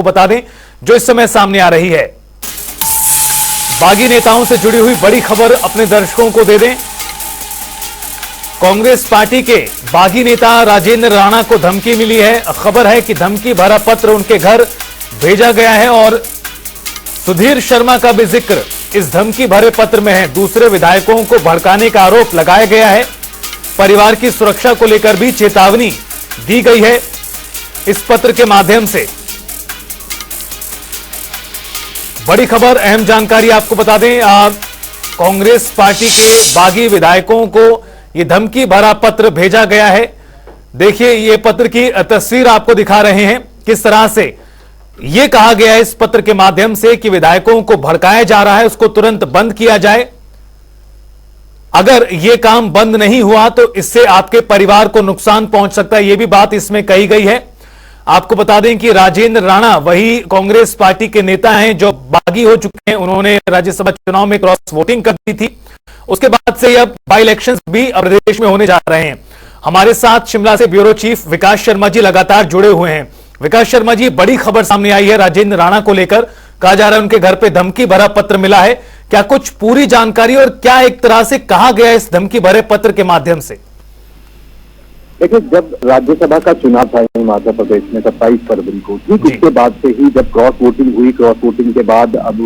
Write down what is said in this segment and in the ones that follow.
बता दें जो इस समय सामने आ रही है। बागी नेताओं से जुड़ी हुई बड़ी खबर अपने दर्शकों को दे दें। कांग्रेस पार्टी के बागी नेता राजेंद्र राणा को धमकी मिली है। खबर है कि धमकी भरा पत्र उनके घर भेजा गया है और सुधीर शर्मा का भी जिक्र इस धमकी भरे पत्र में है। दूसरे विधायकों को भड़काने का आरोप लगाया गया है। परिवार की सुरक्षा को लेकर भी चेतावनी दी गई है इस पत्र के माध्यम से। बड़ी खबर, अहम जानकारी आपको बता दें, कांग्रेस पार्टी के बागी विधायकों को यह धमकी भरा पत्र भेजा गया है। देखिए, यह पत्र की तस्वीर आपको दिखा रहे हैं किस तरह से यह कहा गया है इस पत्र के माध्यम से कि विधायकों को भड़काया जा रहा है, उसको तुरंत बंद किया जाए। अगर यह काम बंद नहीं हुआ तो इससे आपके परिवार को नुकसान पहुंच सकता है, यह भी बात इसमें कही गई है। आपको बता दें कि राजेंद्र राणा वही कांग्रेस पार्टी के नेता हैं जो बागी हो चुके हैं। उन्होंने राज्यसभा चुनाव में क्रॉस वोटिंग कर दी थी। उसके बाद से अब बाई इलेक्शंस भी प्रदेश में होने जा रहे हैं। हमारे साथ शिमला से ब्यूरो चीफ विकास शर्मा जी लगातार जुड़े हुए हैं। विकास शर्मा जी, बड़ी खबर सामने आई है राजेंद्र राणा को लेकर। कहा जा रहा है उनके घर पे धमकी भरा पत्र मिला है। क्या कुछ पूरी जानकारी और क्या एक तरह से कहा गया इस धमकी भरे पत्र के माध्यम से? देखिए, जब राज्यसभा का चुनाव था हिमाचल प्रदेश में 27 फरवरी को, ठीक उसके बाद से ही जब क्रॉस वोटिंग हुई, क्रॉस वोटिंग के बाद अब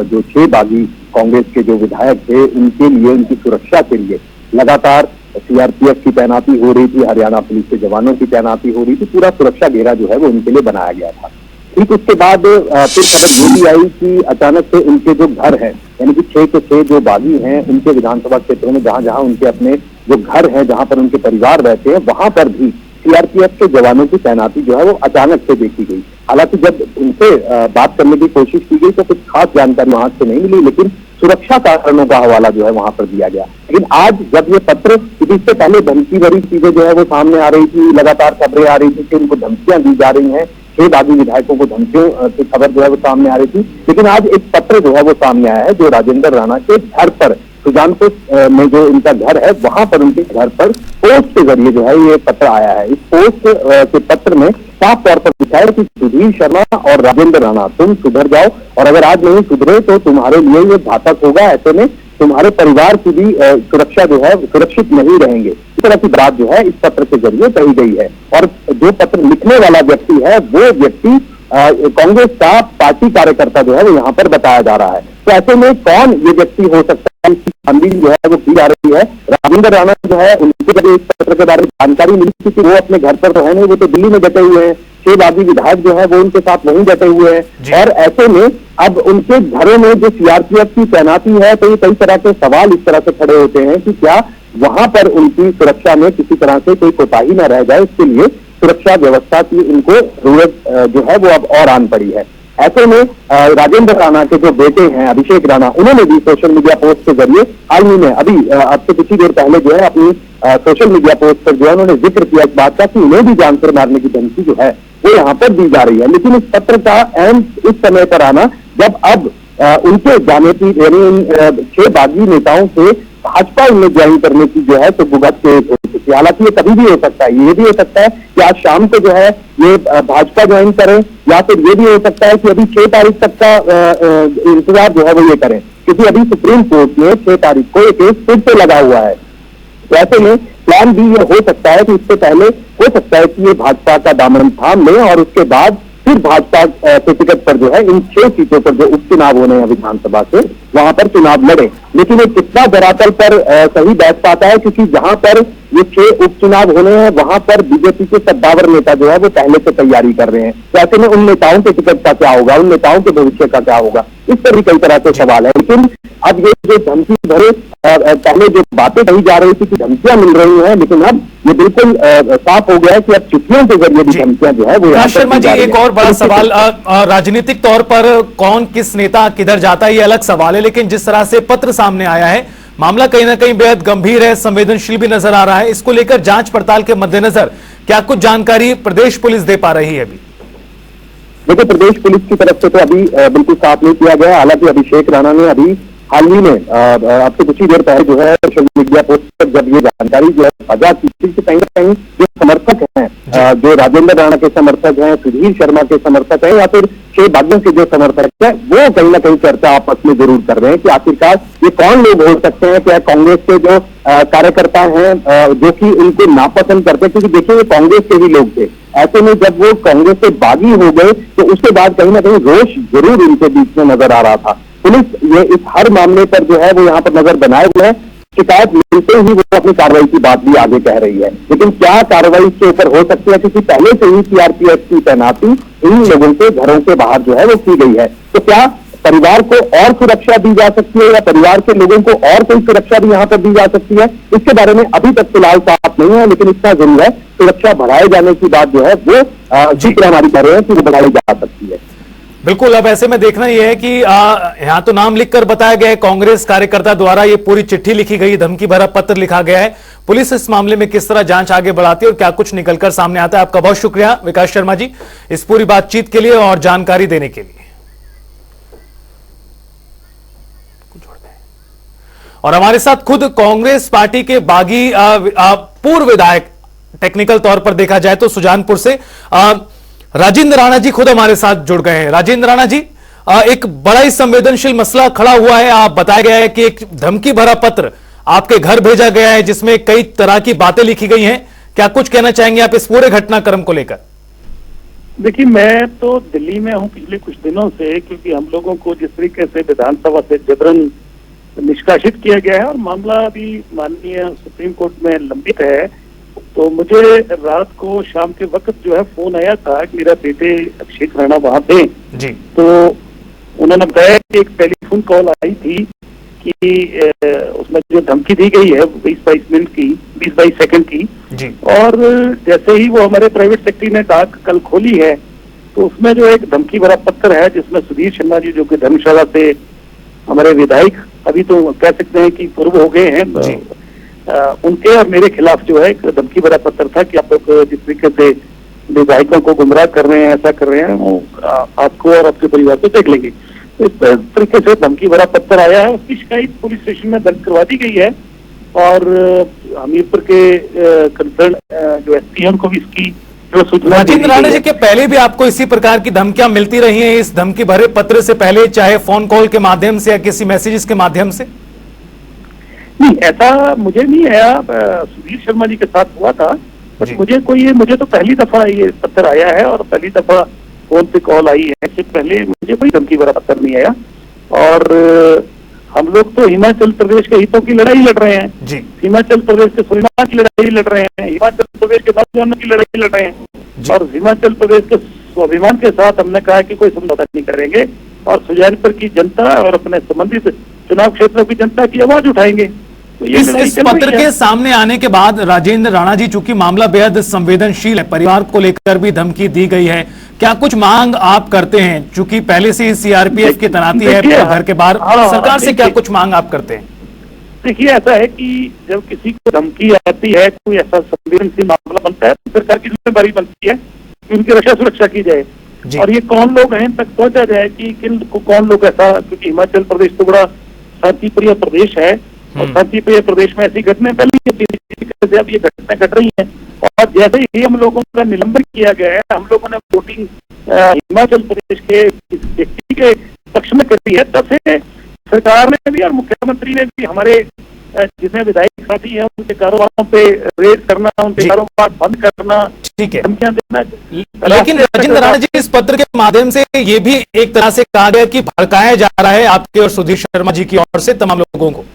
जो 6 बागी कांग्रेस के जो विधायक थे उनके लिए, उनकी सुरक्षा के लिए लगातार सीआरपीएफ की तैनाती हो रही थी, हरियाणा पुलिस के जवानों की तैनाती हो रही थी। पूरा सुरक्षा घेरा जो है वो उनके लिए बनाया गया था। ठीक उसके बाद फिर खबर ये भी आई कि अचानक से उनके जो घर हैं, यानी कि 6 के 6 जो बागी हैं, उनके विधानसभा क्षेत्रों में जहां जहां उनके अपने जो घर हैं, जहां पर उनके परिवार रहते हैं, वहां पर भी सीआरपीएफ के जवानों की तैनाती जो है वो अचानक से देखी गई। हालांकि जब उनसे बात करने की कोशिश की गई तो कुछ खास जानकारी वहां से नहीं मिली, लेकिन सुरक्षा कारणों का हवाला जो है वहां पर दिया गया। लेकिन आज जब ये पत्र, इससे पहले धमकी भरी चीजें जो है वो सामने आ रही थी, लगातार खबरें आ रही थी कि उनको धमकियां दी जा रही हैं, 6 बागी विधायकों को धमकियों की खबर जो है वो सामने आ रही थी। लेकिन आज एक पत्र जो है वो सामने आया है जो राजेंद्र राणा के घर पर, सुजानपुर में जो इनका घर है वहां पर, उनके घर पर पोस्ट के जरिए जो है ये पत्र आया है। इस पोस्ट के पत्र में साफ तौर पर लिखा है कि सुधीर शर्मा और राजेंद्र राणा, तुम सुधर जाओ और अगर आज नहीं सुधरे तो तुम्हारे लिए ये घातक होगा। ऐसे में तुम्हारे परिवार की भी सुरक्षा जो है सुरक्षित नहीं रहेंगे। इस तरह की बात जो है इस पत्र के जरिए कही गई है। और जो पत्र लिखने वाला व्यक्ति है वो व्यक्ति कांग्रेस का पार्टी कार्यकर्ता जो है वो यहाँ पर बताया जा रहा है। तो ऐसे में कौन ये व्यक्ति हो सकता है, इसकी छानबीन जो है वो की जा रही है। राजेंद्र राणा जो है, उनके जब इस पत्र के बारे में जानकारी मिली थी कि वो अपने घर पर तो है नहीं, वो तो दिल्ली में डटे हुए हैं। 6 बागी विधायक जो है वो उनके साथ वहीं डटे हुए हैं। और ऐसे में अब उनके घरों में जो सीआरपीएफ की तैनाती है, तो ये कई तरह के सवाल इस तरह से खड़े होते हैं कि क्या वहां पर उनकी सुरक्षा में किसी तरह से कोई कोताही न रह जाए, इसके लिए सुरक्षा व्यवस्था की उनको जरूरत जो है वो अब और आन पड़ी है। ऐसे में राजेंद्र राणा के जो बेटे हैं अभिषेक राणा, उन्होंने भी सोशल मीडिया पोस्ट के जरिए हाल ही में अभी अब से कुछ ही देर पहले जो है अपनी सोशल मीडिया पोस्ट पर जो है उन्होंने जिक्र किया इस बात का कि उन्हें भी जान से मारने की धमकी जो है वो यहाँ पर दी जा रही है। लेकिन इस पत्र का अहम इस समय पर आना जब अब उनके जाने की, यानी 6 बागी नेताओं से भाजपा में ज्वाइन करने की जो है तो गुगत के हो चुकी है। हालांकि ये कभी भी हो सकता है, ये भी हो सकता है कि आज शाम को जो है ये भाजपा ज्वाइन करें, या फिर ये भी हो सकता है कि अभी 6 तारीख तक का इंतजार जो है वो ये करें, क्योंकि अभी सुप्रीम कोर्ट में 6 तारीख को ये केस फिर से लगा हुआ है। तो ऐसे में प्लान भी ये हो सकता है कि इससे पहले हो सकता है कि ये भाजपा का दामन थाम ले और उसके बाद फिर भाजपा के टिकट पर जो है इन 6 सीटों पर जो उपचुनाव होने हैं विधानसभा से, वहां पर चुनाव लड़े। लेकिन ये कितना धरातल पर सही बैठ पाता है, क्योंकि जहां पर ये 6 उपचुनाव होने हैं वहां पर बीजेपी के कद्दावर नेता जो है वो पहले से तैयारी कर रहे हैं। तो ऐसे में उन नेताओं के टिकट का क्या होगा, उन नेताओं के भविष्य का क्या होगा, इस पर भी कई तरह के सवाल है। लेकिन अब ये जो धमकी भरे पहले जो बातें कही जा रही थी कि धमकियां मिल रही हैं, लेकिन अब ये बिल्कुल साफ हो गया है कि अब चिट्ठियों के जरिए भी धमकियां जो है वो। शर्मा जी, एक और बड़ा सवाल, राजनीतिक तौर पर कौन किस नेता किधर जाता है ये अलग सवाल है, लेकिन जिस तरह से पत्र सामने आया है, मामला कहीं ना कहीं बेहद गंभीर है, संवेदनशील भी नजर आ रहा है। इसको लेकर जांच पड़ताल के मद्देनजर क्या कुछ जानकारी प्रदेश पुलिस दे पा रही है अभी? देखिए, प्रदेश पुलिस की तरफ से तो अभी बिल्कुल साफ नहीं किया गया। हालांकि अभिषेक राणा ने अभी हाल ही में अब से कुछ ही देर पहले जो है सोशल मीडिया पोस्ट पर जब ये जानकारी जो है साझा की थी कि कहीं ना कहीं जो समर्थक हैं जो राजेंद्र राणा के समर्थक हैं, सुधीर शर्मा के समर्थक हैं, या फिर 6 बागियों के जो समर्थक हैं, वो कहीं ना कहीं चर्चा आपस में जरूर कर रहे हैं कि आखिरकार ये कौन लोग हो सकते हैं। क्या कांग्रेस के जो कार्यकर्ता हैं जो कि उनको नापसंद करते हैं, क्योंकि देखिए ये कांग्रेस के ही लोग थे। ऐसे में जब वो कांग्रेस से बागी हो गए तो उसके बाद कहीं ना कहीं रोष जरूर इनके बीच में नजर आ रहा था। पुलिस ये इस हर मामले पर जो है वो यहाँ पर नजर बनाए हुए है। शिकायत मिलते ही वो अपनी कार्रवाई की बात भी आगे कह रही है, लेकिन क्या कार्रवाई इसके ऊपर हो सकती है, क्योंकि पहले से ही सीआरपीएफ की तैनाती इन लोगों के घरों के बाहर जो है वो की गई है। तो क्या परिवार को और सुरक्षा दी जा सकती है, या परिवार के लोगों को और कोई सुरक्षा भी यहाँ पर दी जा सकती है, इसके बारे में अभी तक फिलहाल साफ नहीं है। लेकिन इतना जरूर है, सुरक्षा बढ़ाए जाने की बात जो है वो सूत्र हमारी कह रहे हैं कि वो बढ़ाई जा सकती है। बिल्कुल। अब ऐसे में देखना यह है कि यहां तो नाम लिखकर बताया गया है, कांग्रेस कार्यकर्ता द्वारा ये पूरी चिट्ठी लिखी गई, धमकी भरा पत्र लिखा गया है। पुलिस इस मामले में किस तरह जांच आगे बढ़ाती है और क्या कुछ निकलकर सामने आता है। आपका बहुत शुक्रिया विकास शर्मा जी इस पूरी बातचीत के लिए और जानकारी देने के लिए। और हमारे साथ खुद कांग्रेस पार्टी के बागी पूर्व विधायक, टेक्निकल तौर पर देखा जाए तो सुजानपुर से राजेंद्र राणा जी खुद हमारे साथ जुड़ गए हैं। राजेंद्र राणा जी, एक बड़ा ही संवेदनशील मसला खड़ा हुआ है। आप बताया गया है कि एक धमकी भरा पत्र आपके घर भेजा गया है जिसमें कई तरह की बातें लिखी गई हैं। क्या कुछ कहना चाहेंगे आप इस पूरे घटनाक्रम को लेकर? देखिए, मैं तो दिल्ली में हूं पिछले कुछ दिनों से, क्योंकि हम लोगों को जिस तरीके से विधानसभा से जबरन निष्कासित किया गया है और मामला अभी माननीय सुप्रीम कोर्ट में लंबित है, तो मुझे रात को शाम के वक्त जो है फोन आया था कि मेरा बेटे अभिषेक राणा वहां थे जी। तो उन्होंने बताया कि एक टेलीफोन कॉल आई थी कि उसमें जो धमकी दी गई है 20-22 सेकंड की जी। और जैसे ही वो हमारे प्राइवेट सेक्रेटरी ने डाक कल खोली है तो उसमें जो एक धमकी भरा पत्र है जिसमें सुधीर शर्मा जी जो कि धर्मशाला से हमारे विधायक अभी तो कह सकते हैं कि पूर्व हो गए हैं, उनके और मेरे खिलाफ जो है एक धमकी भरा पत्र था कि आप लोग जिस तरीके से विधायकों को गुमराह कर रहे हैं, ऐसा कर रहे हैं, वो आपको और आपके परिवार को देख लेंगे। तो इस तरीके से धमकी भरा पत्र आया है, उसकी शिकायत पुलिस स्टेशन में दर्ज करवा दी गई है और हमीरपुर के कंसर्न जो एसपी है उनको भी इसकी राजेंद्र राणा जी के पहले भी आपको इसी प्रकार की धमकियां मिलती रही हैं इस धमकी भरे पत्र से पहले, चाहे फोन कॉल के माध्यम से या किसी मैसेजेस के माध्यम से? नहीं, ऐसा मुझे नहीं आया, सुधीर शर्मा जी के साथ हुआ था, बट मुझे तो पहली दफा ये पत्र आया है और पहली दफा फोन पे कॉल आई है। इससे पहले मुझे कोई धमकी भरा पत्र नहीं आया। और हम लोग तो हिमाचल प्रदेश के हितों की लड़ाई लड़ रहे हैं जी। हिमाचल प्रदेश के सुरक्षा की लड़ाई लड़ रहे हैं, हिमाचल प्रदेश के नौजवानों की लड़ाई लड़ रहे हैं और हिमाचल प्रदेश के स्वाभिमान के साथ हमने कहा कि कोई समझौता नहीं करेंगे और सुजानपुर की जनता और अपने संबंधित चुनाव क्षेत्रों की जनता की आवाज उठाएंगे। तो इस पत्र के सामने आने के बाद राजेंद्र राणा जी, चूंकि मामला बेहद संवेदनशील है, परिवार को लेकर भी धमकी दी गई है, क्या कुछ मांग आप करते हैं? चूंकि पहले से ही सीआरपीएफ की तैनाती है घर के बाहर, सरकार से क्या कुछ मांग आप करते हैं? देखिए, ऐसा है कि जब किसी को धमकी आती है, कोई ऐसा संवेदनशील मामला बनता है तो सरकार की जिम्मेदारी बनती है कि उनकी रक्षा सुरक्षा की जाए और ये कौन लोग हैं तक पहुंचा जाए कि किन कौन लोग ऐसा, क्योंकि हिमाचल प्रदेश तो बड़ा शांति प्रिय प्रदेश है और शांति प्रिय प्रदेश में ऐसी घटनाएं पहले अब ये घटनाएं घट रही हैं और जैसे ही हम लोगों का निलंबन किया गया है, हम लोगों ने वोटिंग हिमाचल प्रदेश के व्यक्ति के पक्ष में करी है, तब से सरकार ने भी और मुख्यमंत्री ने भी हमारे जितने विधायक साथी हैं उनके कारोबारों पे रेड करना, उनके कारोबार बंद करना, ठीक है, धमकियां देना। लेकिन राजेंद्र राणा जी, इस पत्र के माध्यम से ये भी एक तरह से कहा गया कि भड़काया जा रहा है आपके और सुधीर शर्मा जी की ओर से तमाम लोगों को।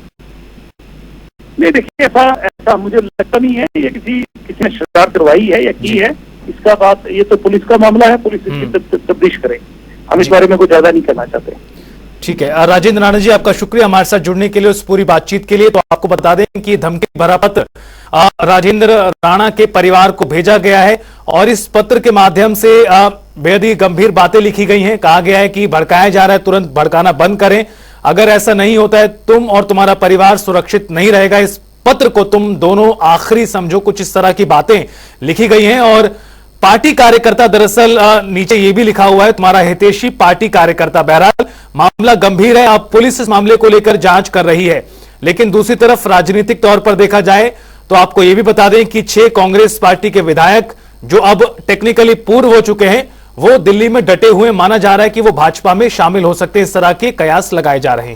नहीं, देखिए, ऐसा मुझे लगता नहीं है, ये किसी ने शरारत करवाई है या की है, इसका बात, ये तो पुलिस का मामला है, पुलिस इसकी तफ्तीश करे, हम इस बारे में कुछ ज्यादा नहीं करना चाहते। ठीक है, राजेंद्र राणा जी, आपका शुक्रिया हमारे साथ जुड़ने के लिए, उस पूरी बातचीत के लिए। तो आपको बता दें कि धमकी भरा पत्र राजेंद्र राणा के परिवार को भेजा गया है और इस पत्र के माध्यम से बेहद ही गंभीर बातें लिखी गई हैं। कहा गया है कि भड़काया जा रहा है, तुरंत भड़काना बंद करें, अगर ऐसा नहीं होता है तुम और तुम्हारा परिवार सुरक्षित नहीं रहेगा, इस पत्र को तुम दोनों आखिरी समझो, कुछ इस तरह की बातें लिखी गई हैं। और पार्टी कार्यकर्ता, दरअसल नीचे ये भी लिखा हुआ है, तुम्हारा हितैषी पार्टी कार्यकर्ता। बहरहाल मामला गंभीर है, अब पुलिस इस मामले को लेकर जांच कर रही है। लेकिन दूसरी तरफ राजनीतिक तौर पर देखा जाए तो आपको यह भी बता दें कि 6 कांग्रेस पार्टी के विधायक जो अब टेक्निकली पूर्व हो चुके हैं, वो दिल्ली में डटे हुए माना जा रहा है कि वो भाजपा में शामिल हो सकते हैं। इस तरह के कयास लगाए जा रहे हैं।